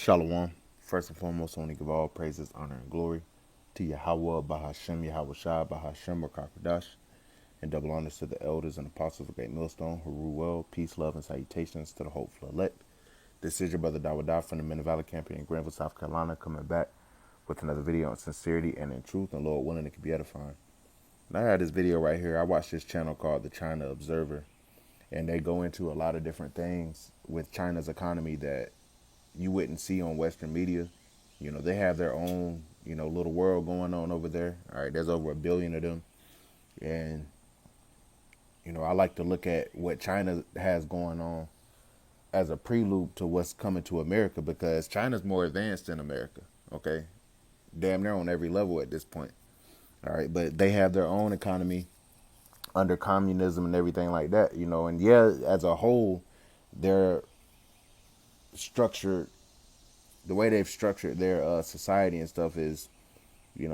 Shalom. First and foremost, I want to give all praises, honor, and glory to Yahweh, Bahashem, Yahweh Shai, Bahashem, Rakakadash, and double honors to the elders and apostles of Great Millstone who rule well. Peace, love, and salutations to the hopeful elect. This is your brother Dawadah from the Men of Valor campaign in Greenville, South Carolina, coming back with another video on sincerity and in truth, and Lord willing, it can be edifying. And I had this video right here. I watched this channel called The China Observer, and they go into a lot of different things with China's economy that you wouldn't see on Western media. You know, they have their own, little world going on over there. All right, there's over 1 billion of them. And, I like to look at what China has going on as a prelude to what's coming to America, because China's more advanced than America, okay? Damn, they're on every level at this point. All right, but they have their own economy under communism and everything like that, and yeah, as a whole, they're structured, the way they've structured their society and stuff is,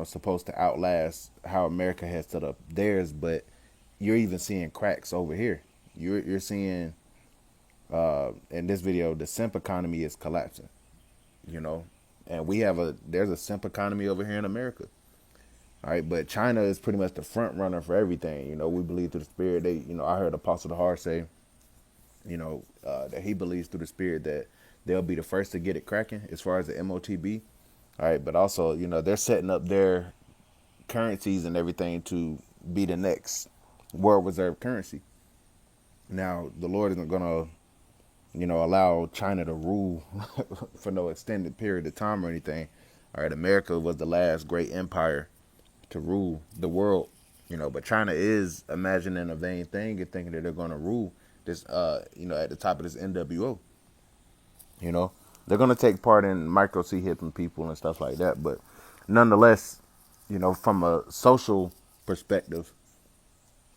supposed to outlast how America has set up theirs. But you're even seeing cracks over here. You're seeing in this video, the simp economy is collapsing, and there's a simp economy over here in America. All right, but China is pretty much the front runner for everything. We believe through the spirit. I heard Apostle Dahar say, that he believes through the spirit that they'll be the first to get it cracking as far as the MOTB. All right, but also, they're setting up their currencies and everything to be the next world reserve currency. Now, the Lord isn't going to, allow China to rule for no extended period of time or anything. All right, America was the last great empire to rule the world, but China is imagining a vain thing and thinking that they're going to rule this, at the top of this NWO. They're going to take part in micro C hipping people and stuff like that. But nonetheless, from a social perspective,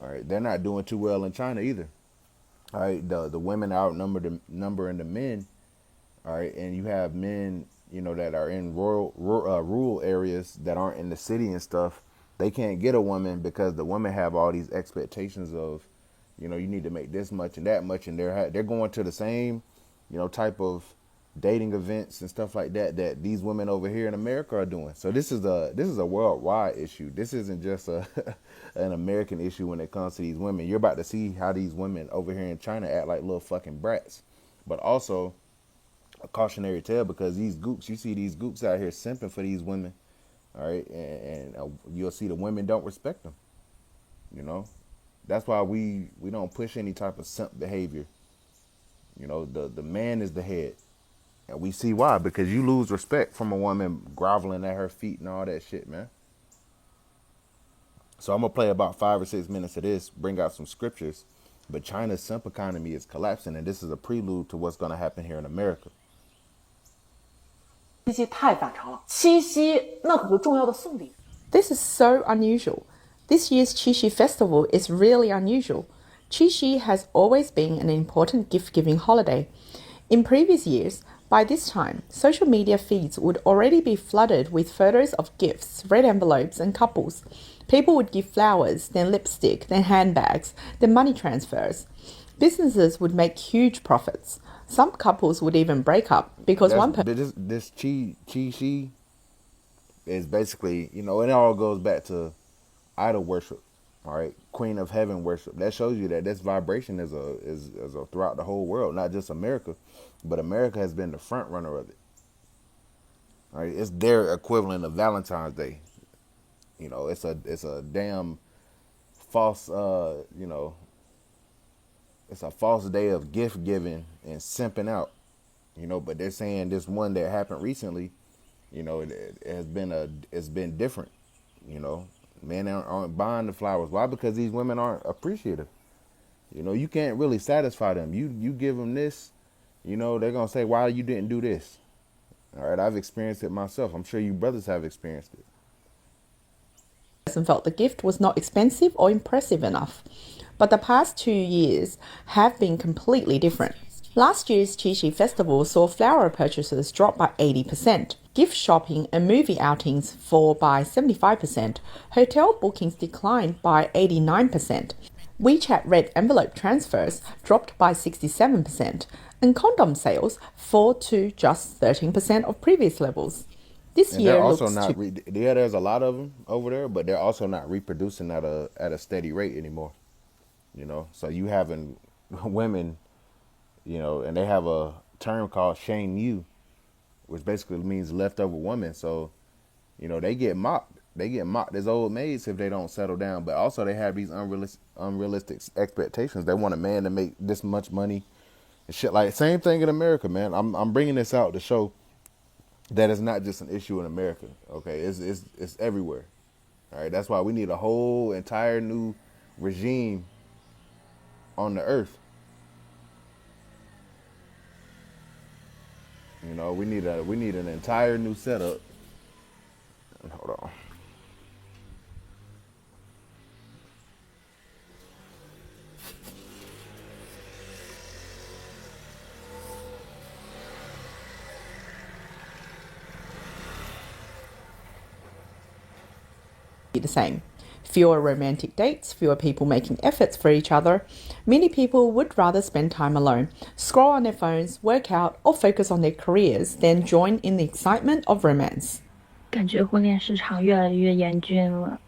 all right, they're not doing too well in China either. All right, the women outnumber the the men. All right, and you have men, that are in rural areas that aren't in the city and stuff. They can't get a woman because the women have all these expectations of, you need to make this much and that much, and they're going to the same, type of dating events and stuff like that these women over here in America are doing. So this is a worldwide issue. This isn't just an American issue when it comes to these women. You're about to see how these women over here in China act like little fucking brats. But also a cautionary tale, because you see these gooks out here simping for these women. All right, and you'll see the women don't respect them. That's why we don't push any type of simp behavior. The man is the head. And we see why, because you lose respect from a woman groveling at her feet and all that shit, man. So I'm going to play about 5 or 6 minutes of this, bring out some scriptures. But China's simp economy is collapsing, and this is a prelude to what's going to happen here in America. 七夕太反常了，七夕那可是重要的送礼。 This is so unusual. This year's Qixi festival is really unusual. Qixi has always been an important gift-giving holiday. In previous years, by this time, social media feeds would already be flooded with photos of gifts, red envelopes, and couples. People would give flowers, then lipstick, then handbags, then money transfers. Businesses would make huge profits. Some couples would even break up because one person... This Qixi is basically, it all goes back to idol worship, all right? Queen of Heaven worship. That shows you that this vibration is throughout the whole world, not just America, but America has been the front runner of it. All right, it's their equivalent of Valentine's Day. It's a damn false, it's a false day of gift giving and simping out, but they're saying this one that happened recently, it's been different, men aren't buying the flowers. Why? Because these women aren't appreciative. You can't really satisfy them. You give them this, they're going to say, why you didn't do this? All right, I've experienced it myself. I'm sure you brothers have experienced it. Felt the gift was not expensive or impressive enough. But the past 2 years have been completely different. Last year's Qixi festival saw flower purchases drop by 80%, gift shopping and movie outings fall by 75%, hotel bookings declined by 89%. WeChat red envelope transfers dropped by 67%, and condom sales fall to just 13% of previous levels. This And they're year also looks not. to Yeah, there's a lot of them over there, but they're also not reproducing at a steady rate anymore. So you having women, and they have a term called shame you, which basically means leftover woman. So they get mocked. They get mocked as old maids if they don't settle down. But also they have these unrealistic expectations. They want a man to make this much money and shit. Like same thing in America, man. I'm bringing this out to show that it's not just an issue in America. Okay, it's everywhere. All right, that's why we need a whole entire new regime on the earth. We need an entire new setup. Hold on. be the same. Fewer romantic dates, fewer people making efforts for each other. Many people would rather spend time alone, scroll on their phones, work out, or focus on their careers than join in the excitement of romance. 感觉婚恋市场越来越严峻了。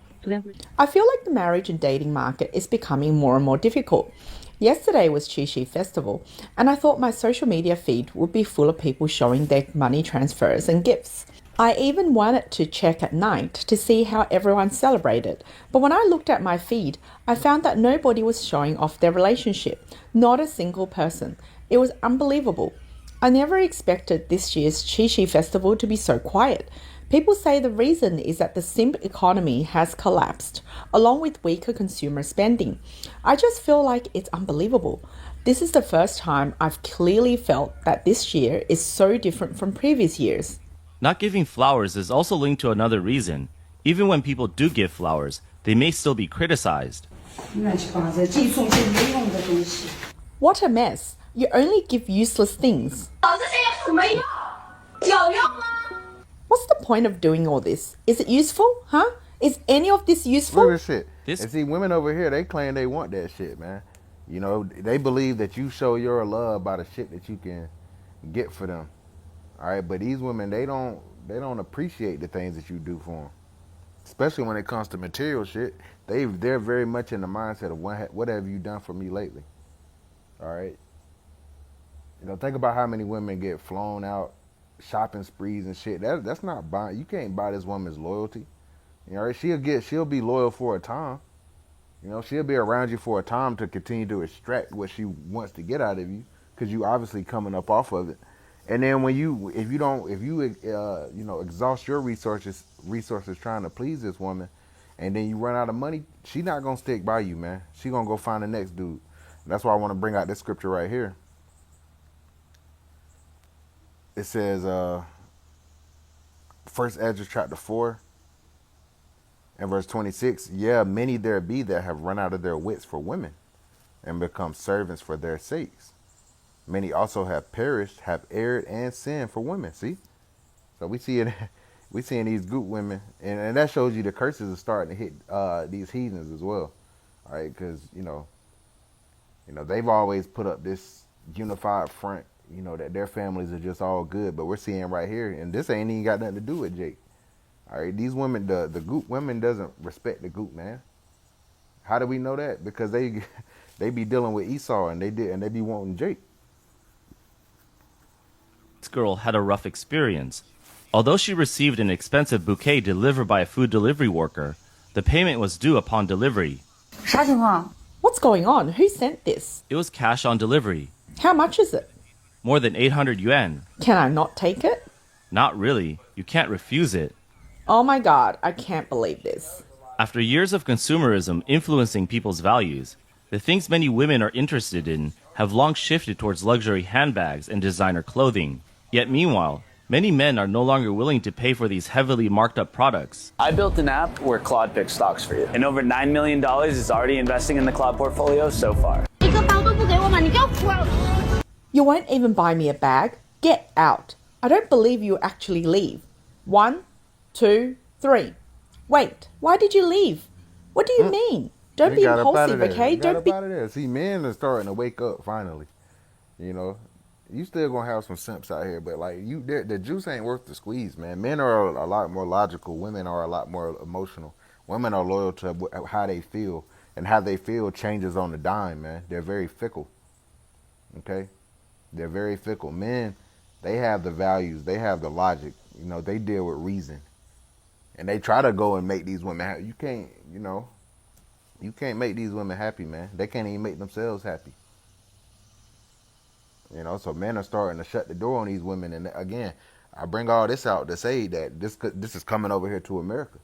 I feel like the marriage and dating market is becoming more and more difficult. Yesterday was Qixi Festival, and I thought my social media feed would be full of people showing their money transfers and gifts. I even wanted to check at night to see how everyone celebrated, but when I looked at my feed, I found that nobody was showing off their relationship, not a single person. It was unbelievable. I never expected this year's Qixi Festival to be so quiet. People say the reason is that the simp economy has collapsed, along with weaker consumer spending. I just feel like it's unbelievable. This is the first time I've clearly felt that this year is so different from previous years. Not giving flowers is also linked to another reason. Even when people do give flowers, they may still be criticized. What a mess. You only give useless things. What's the point of doing all this? Is it useful? Huh? Is any of this useful? Look at this shit. And see, women over here, they claim they want that shit, man. They believe that you show your love by the shit that you can get for them. All right, but these women, they don't appreciate the things that you do for them, especially when it comes to material shit. They're very much in the mindset of what have you done for me lately. All right, think about how many women get flown out, shopping sprees and shit. That's not buying. You can't buy this woman's loyalty. Right? She'll be loyal for a time. She'll be around you for a time to continue to extract what she wants to get out of you, because you obviously coming up off of it. And then if you exhaust your resources trying to please this woman, and then you run out of money, she not gonna stick by you, man. She gonna go find the next dude. That's why I want to bring out this scripture right here. It says, 1 Ezra chapter 4 and verse 26. Yeah, many there be that have run out of their wits for women, and become servants for their sakes. Many also have perished, have erred and sinned for women. See? So we see it. We seeing these goop women, and that shows you the curses are starting to hit these heathens as well. All right, because they've always put up this unified front, that their families are just all good. But we're seeing right here, and this ain't even got nothing to do with Jake. All right, these women, the goop women doesn't respect the goop man. How do we know that? Because they be dealing with Esau, and they be wanting Jake. This girl had a rough experience. Although she received an expensive bouquet delivered by a food delivery worker, the payment was due upon delivery. 啥情况? What's going on? Who sent this? It was cash on delivery. How much is it? More than 800 yuan. Can I not take it? Not really. You can't refuse it. Oh my God, I can't believe this. After years of consumerism influencing people's values, the things many women are interested in have long shifted towards luxury handbags and designer clothing. Yet meanwhile, many men are no longer willing to pay for these heavily marked up products. I built an app where Claude picks stocks for you. And over $9 million is already investing in the Claude portfolio so far. You won't even buy me a bag? Get out. I don't believe you actually leave. 1, 2, 3. Wait, why did you leave? What do you mean? Don't They be got up out of impulsive, there. okay? Got Don't up be. out of there. See, men are starting to wake up finally. You know, you still gonna have some simps out here, but like you, the juice ain't worth the squeeze, man. Men are a lot more logical. Women are a lot more emotional. Women are loyal to how they feel, and how they feel changes on the dime, man. They're very fickle. Okay, they're very fickle. Men, they have the values, they have the logic. You know, they deal with reason, and they try to go and make these women happy. You can't, you can't make these women happy, man. They can't even make themselves happy. You know, so men are starting to shut the door on these women. And again, I bring all this out to say that this is coming over here to America.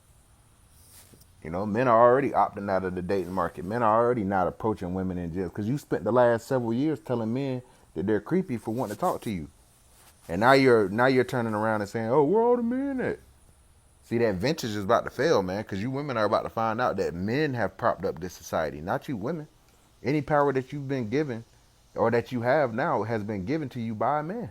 You know, men are already opting out of the dating market. Men are already not approaching women in jail because you spent the last several years telling men that they're creepy for wanting to talk to you, and now you're turning around and saying, "Oh, where all the men at?" See, that vintage is about to fail, man, because you women are about to find out that men have propped up this society, not you women. Any power that you've been given or that you have now has been given to you by a man.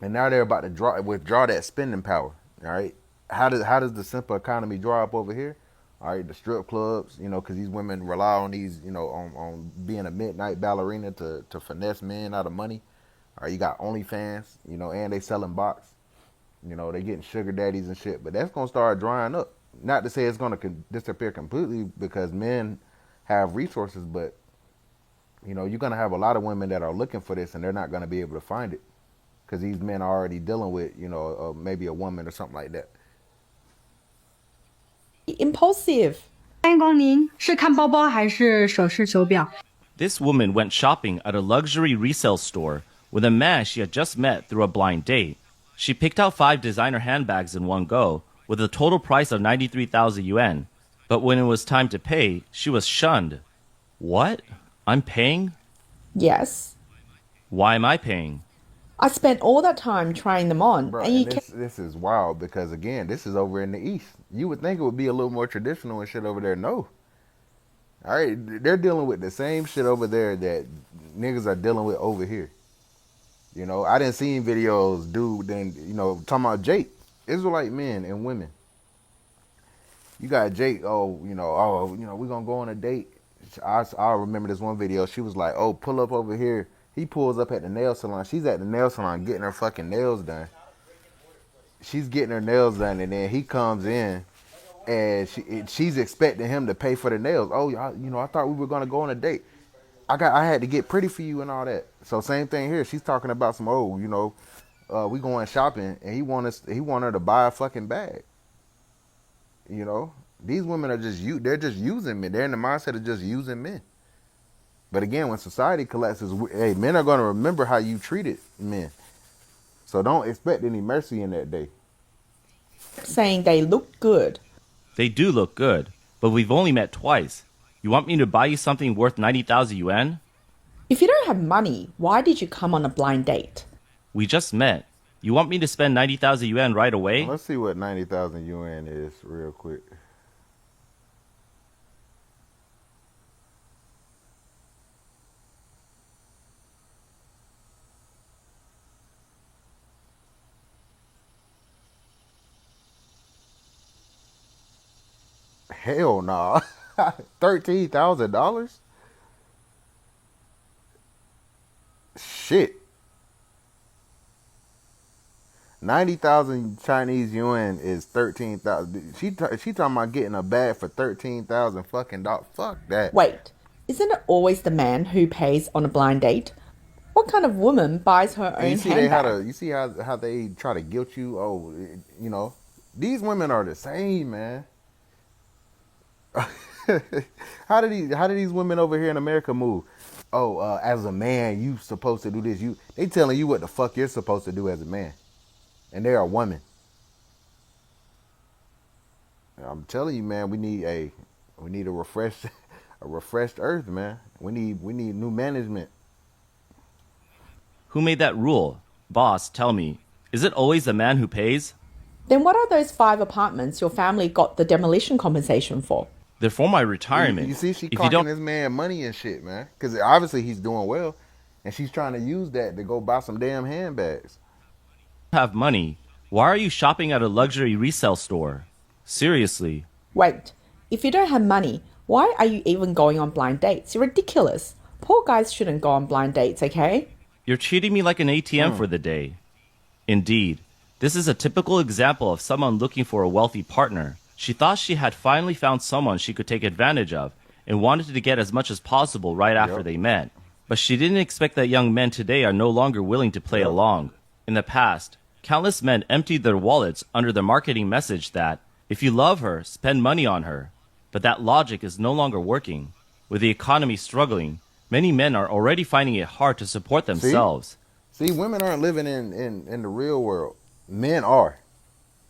And now they're about to withdraw that spending power. All right. How does the simple economy draw up over here? All right, the strip clubs, because these women rely on these, on being a midnight ballerina to finesse men out of money. All right, you got OnlyFans, and they selling box. They getting sugar daddies and shit. But that's gonna start drying up. Not to say it's gonna disappear completely because men have resources, but you're gonna have a lot of women that are looking for this and they're not gonna be able to find it because these men are already dealing with, maybe a woman or something like that. Impulsive. 欢迎光临，是看包包还是首饰手表？ This woman went shopping at a luxury resale store with a man she had just met through a blind date. She picked out 5 designer handbags in one go with a total price of 93,000 yuan. But when it was time to pay, she was shunned. What? I'm paying? Yes. Why am I paying? I spent all that time trying them on, Bro, and you and this is wild because again, this is over in the East. You would think it would be a little more traditional and shit over there. No. All right, they're dealing with the same shit over there that niggas are dealing with over here. I didn't see videos, dude, talking about Jake, Israelite men and women. You got Jake, we're gonna go on a date. I remember this one video. She was like, oh, pull up over here. He pulls up at the nail salon. She's at the nail salon getting her fucking nails done. She's getting her nails done, and then he comes in, and she's expecting him to pay for the nails. Oh, I thought we were gonna go on a date. I had to get pretty for you and all that. So same thing here. She's talking about some we going shopping, and he want her to buy a fucking bag. These women are they're just using men. They're in the mindset of just using men. But again, when society collapses, hey, men are going to remember how you treated men. So don't expect any mercy in that day. saying they look good. They do look good, but we've only met twice. You want me to buy you something worth 90,000 yuan? If you don't have money, why did you come on a blind date? We just met. You want me to spend 90,000 yuan right away? Let's see what 90,000 yuan is real quick. Hell nah. $13,000? Shit. 90,000 Chinese yuan is 13,000. She talking about getting a bag for 13,000 fucking dollars. Fuck that. Wait, isn't it always the man who pays on a blind date? What kind of woman buys her own handbag? You see how they try to guilt you? Oh, these women are the same, man. How do these women over here in America move? Oh, as a man, you supposed to do this. They telling you what the fuck you're supposed to do as a man, and they're a woman. I'm telling you, man, we need a refreshed earth, man. We need new management. Who made that rule? Boss, tell me, is it always the man who pays? Then what are those 5 apartments your family got the demolition compensation for? They're for my retirement. You see, she If you clocking don't this man money and shit, man. Because obviously he's doing well, and she's trying to use that to go buy some damn handbags. have money, why are you shopping at a luxury resale store? Seriously. Wait, If you don't have money, why are you even going on blind dates? You're ridiculous. Poor guys shouldn't go on blind dates, okay? You're treating me like an ATM for the day. Indeed, this is a typical example of someone looking for a wealthy partner. She thought she had finally found someone she could take advantage of and wanted to get as much as possible right after they met. But she didn't expect that young men today are no longer willing to play along. In the past, countless men emptied their wallets under the marketing message that, if you love her, spend money on her. But that logic is no longer working. With the economy struggling, many men are already finding it hard to support themselves. See, women aren't living in the real world. Men are.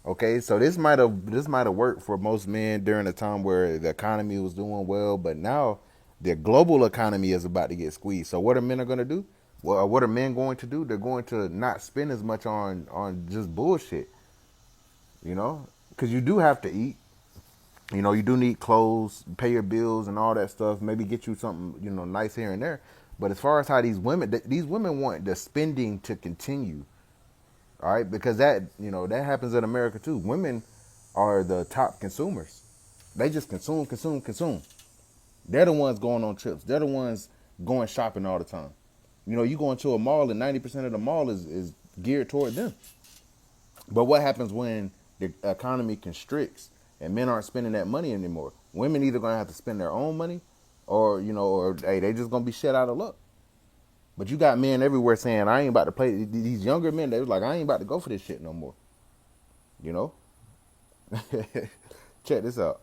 Okay, so this might have worked for most men during a time where the economy was doing well, but now the global economy is about to get squeezed. So what are men going to do? Well, what are men going to do? They're going to not spend as much on just bullshit, you know, because you do have to eat. You know, you do need clothes, pay your bills, and all that stuff. Maybe get you something, you know, nice here and there. But as far as how these women want the spending to continue. All right, because that, you know, that happens in America too. Women are the top consumers. They just consume, consume, consume. They're the ones going on trips. They're the ones going shopping all the time. You know, you go into a mall and 90% of the mall is geared toward them. But what happens when the economy constricts and men aren't spending that money anymore? Women either gonna have to spend their own money, or you know, or hey, they just gonna be shut out of luck. But you got men everywhere saying, I ain't about to play. These younger men, they was like, I ain't about to go for this shit no more. You know? Check this out.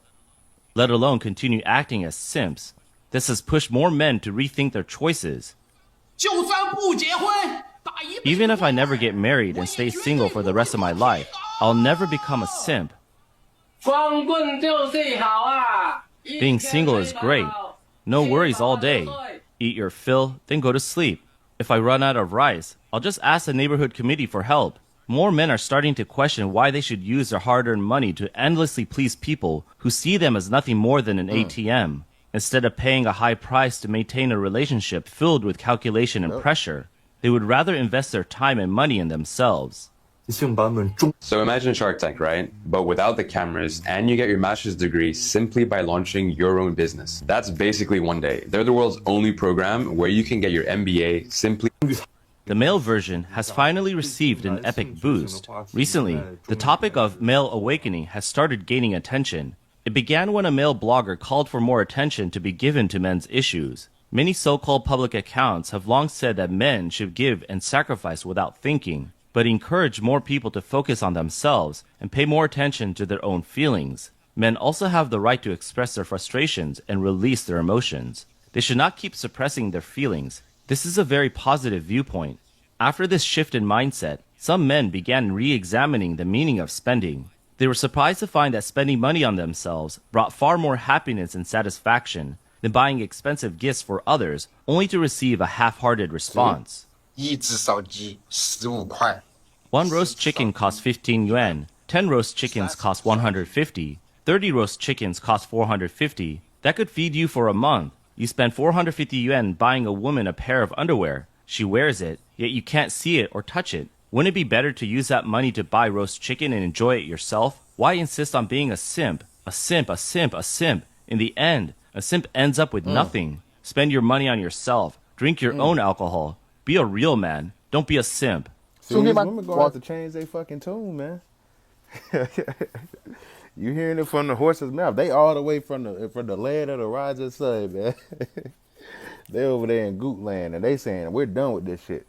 Let alone continue acting as simps. This has pushed more men to rethink their choices. Even if I never get married and stay single for the rest of my life, I'll never become a simp. Being single is great. No worries all day. Eat your fill, then go to sleep. If I run out of rice, I'll just ask the neighborhood committee for help. More men are starting to question why they should use their hard-earned money to endlessly please people who see them as nothing more than an ATM. Instead of paying a high price to maintain a relationship filled with calculation and pressure, they would rather invest their time and money in themselves. So imagine Shark Tank, right? But without the cameras, and you get your master's degree simply by launching your own business. That's basically one day. They're the world's only program where you can get your MBA simply. The male version has finally received an epic boost. Recently, the topic of male awakening has started gaining attention. It began when a male blogger called for more attention to be given to men's issues. Many so-called public accounts have long said that men should give and sacrifice without thinking, but encourage more people to focus on themselves and pay more attention to their own feelings. Men also have the right to express their frustrations and release their emotions. They should not keep suppressing their feelings. This is a very positive viewpoint. After this shift in mindset, some men began re-examining the meaning of spending. They were surprised to find that spending money on themselves brought far more happiness and satisfaction than buying expensive gifts for others only to receive a half-hearted response. 一只烧鸡15块。 One roast chicken costs 15 yuan, 10 roast chickens cost 150, 30 roast chickens cost 450. That could feed you for a month. You spend 450 yuan buying a woman a pair of underwear. She wears it, yet you can't see it or touch it. Wouldn't it be better to use that money to buy roast chicken and enjoy it yourself? Why insist on being a simp? A simp, a simp, a simp. In the end, a simp ends up with nothing. Spend your money on yourself. Drink your own alcohol. Be a real man. Don't be a simp. See, these women gonna have to change their fucking tune, man. You hearing it from the horse's mouth. They all the way from the land of the Raja's son, man. They over there in Goot land, and they saying we're done with this shit.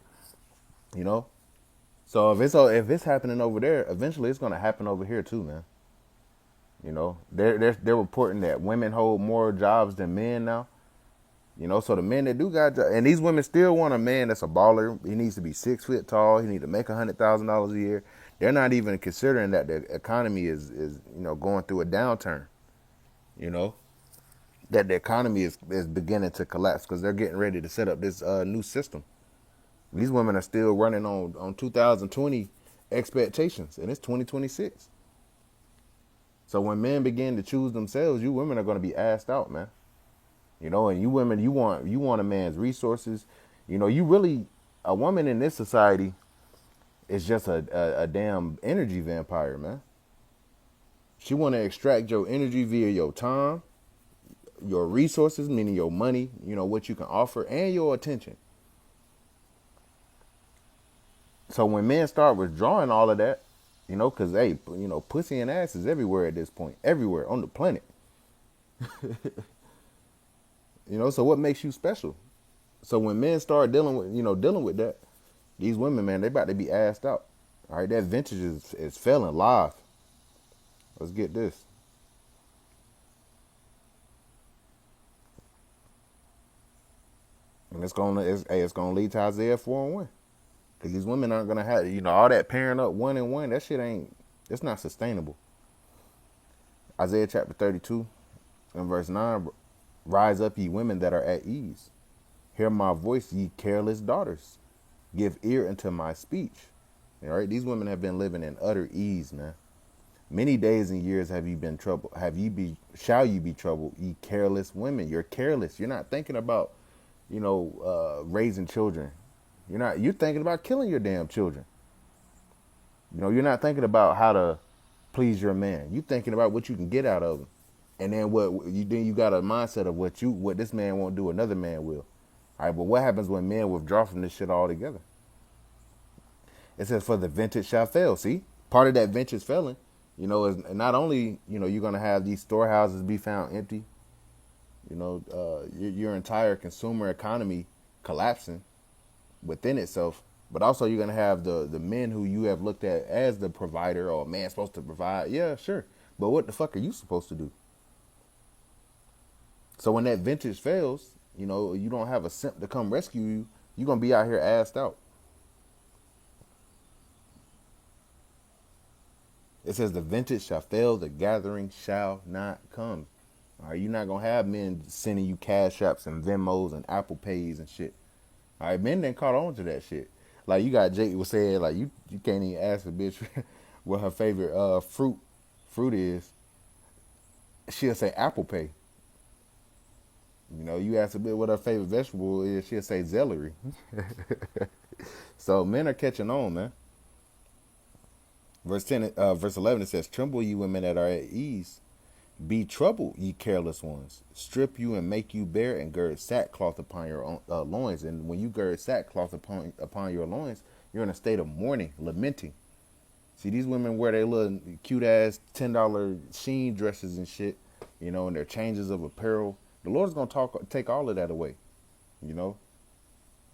You know. So if it's happening over there, eventually it's gonna happen over here too, man. You know, they're reporting that women hold more jobs than men now. You know, so the men that do got jobs, and these women still want a man that's a baller. He needs to be 6 foot tall. He needs to make $100,000 a year. They're not even considering that the economy is you know going through a downturn. You know, that the economy is beginning to collapse because they're getting ready to set up this new system. These women are still running on 2020 expectations, and it's 2026. So when men begin to choose themselves, you women are going to be asked out, man. You know, and you women, you want a man's resources. You know, a woman in this society is just a damn energy vampire, man. She want to extract your energy via your time, your resources, meaning your money, what you can offer, and your attention. So when men start withdrawing all of that, because, hey, pussy and ass is everywhere at this point, everywhere on the planet. So what makes you special? So when men start dealing with that, these women, man, they about to be assed out. All right, that vintage is failing live. Let's get this. And it's gonna lead to Isaiah 4:1. Because these women aren't gonna have, all that pairing up one and one. That shit it's not sustainable. Isaiah chapter 32 and verse 9. Rise up, ye women that are at ease. Hear my voice, ye careless daughters. Give ear unto my speech. All right, these women have been living in utter ease, man. Many days and years have you been troubled. Shall you be troubled, ye careless women? You're careless. You're not thinking about, raising children. You're thinking about killing your damn children. You're not thinking about how to please your man. You're thinking about what you can get out of him. And then you got a mindset of what this man won't do, another man will. All right, but what happens when men withdraw from this shit altogether? It says, for the vintage shall fail. See, part of that vintage failing, is not only, you're going to have these storehouses be found empty, your entire consumer economy collapsing within itself, but also you're going to have the men who you have looked at as the provider, or a man supposed to provide. Yeah, sure. But what the fuck are you supposed to do? So when that vintage fails, you don't have a simp to come rescue you. You're going to be out here assed out. It says the vintage shall fail, the gathering shall not come. All right, you're not going to have men sending you cash apps and Venmos and Apple Pays and shit. All right, men done caught on to that shit. Like you got Jake was saying, like you can't even ask a bitch what her favorite fruit is. She'll say Apple Pay. You ask a bitch what her favorite vegetable is, she'll say celery. So men are catching on, man. Verse 11, it says, tremble, ye women that are at ease. Be troubled, ye careless ones. Strip you and make you bare, and gird sackcloth upon your loins. And when you gird sackcloth upon your loins, you're in a state of mourning, lamenting. See, these women wear their little cute-ass $10 Sheen dresses and shit, and their changes of apparel. The Lord's going to take all of that away,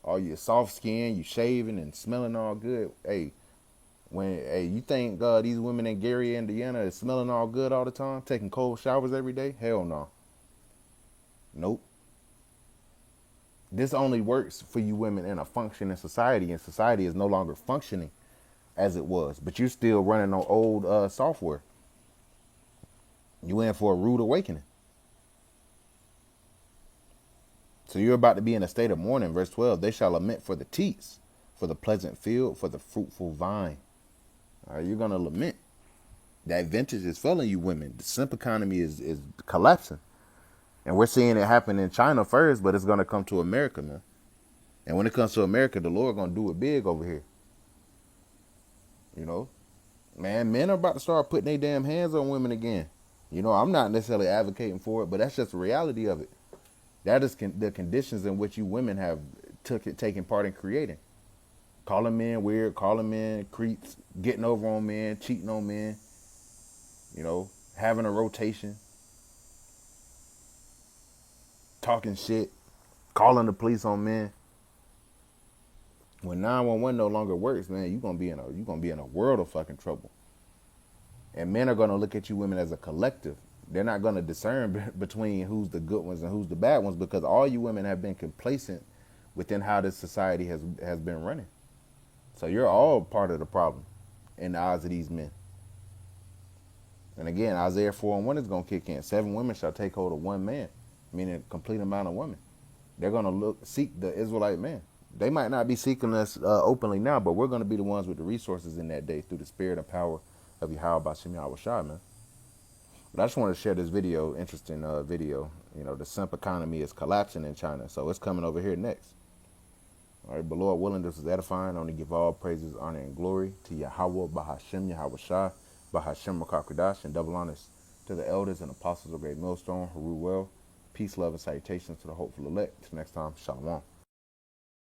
All your soft skin, you shaving and smelling all good. Hey, you think these women in Gary, Indiana is smelling all good all the time, taking cold showers every day? Hell no. Nope. This only works for you women in a functioning society, and society is no longer functioning as it was. But you're still running on old software. You in for a rude awakening. So you're about to be in a state of mourning. Verse 12, they shall lament for the teats, for the pleasant field, for the fruitful vine. All right, you're going to lament. That vintage is failing you women. The simp economy is collapsing. And we're seeing it happen in China first, but it's going to come to America, man. And when it comes to America, the Lord going to do it big over here. Man, men are about to start putting their damn hands on women again. I'm not necessarily advocating for it, but that's just the reality of it. That is the conditions in which you women have taken part in creating. Calling men weird, calling men creeps, getting over on men, cheating on men, having a rotation, talking shit, calling the police on men. When 911 no longer works, man, you're gonna be in a world of fucking trouble. And men are gonna look at you women as a collective. They're not gonna discern between who's the good ones and who's the bad ones, because all you women have been complacent within how this society has been running. So you're all part of the problem in the eyes of these men. And again, Isaiah 4:1 is going to kick in. 7 women shall take hold of one man, meaning a complete amount of women. They're going to seek the Israelite man. They might not be seeking us openly now, but we're going to be the ones with the resources in that day through the spirit and power of Yahweh B'Shem Yahweh Shai, man. But I just want to share this video, interesting video. The simp economy is collapsing in China, so it's coming over here next. All right, but Lord willing, this is edifying. I only give all praises, honor, and glory to Yahweh B'Shem Yahweh Shai. Bahashem Rakakradash, and double honors to the elders and apostles of Great Millstone, Haru Well. Peace, love, and salutations to the hopeful elect. Till next time, Shalom.